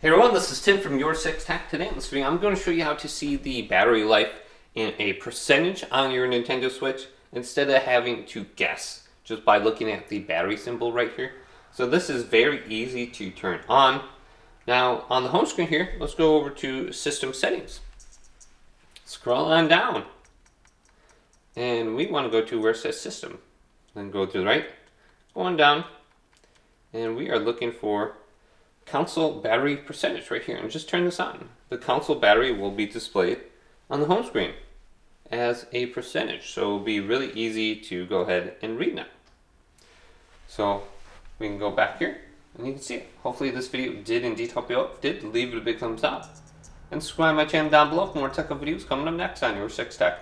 Hey everyone, this is Tim from YourSixTech. Today in this video, I'm going to show you how to see the battery life in a percentage on your Nintendo Switch instead of having to guess just by looking at the battery symbol right here. So this is very easy to turn on. Now on the home screen here, let's go over to System Settings. Scroll on down. And we want to go to where it says System. Then go to the right, go on down, and we are looking for console battery percentage right here, and just turn this on. The console battery will be displayed on the home screen as a percentage, so it'll be really easy to go ahead and read now. So we can go back here and you can see it. Hopefully this video did indeed help you out. If it did, leave it a big thumbs up and subscribe to my channel down below for more tech videos coming up next on YourSixTech.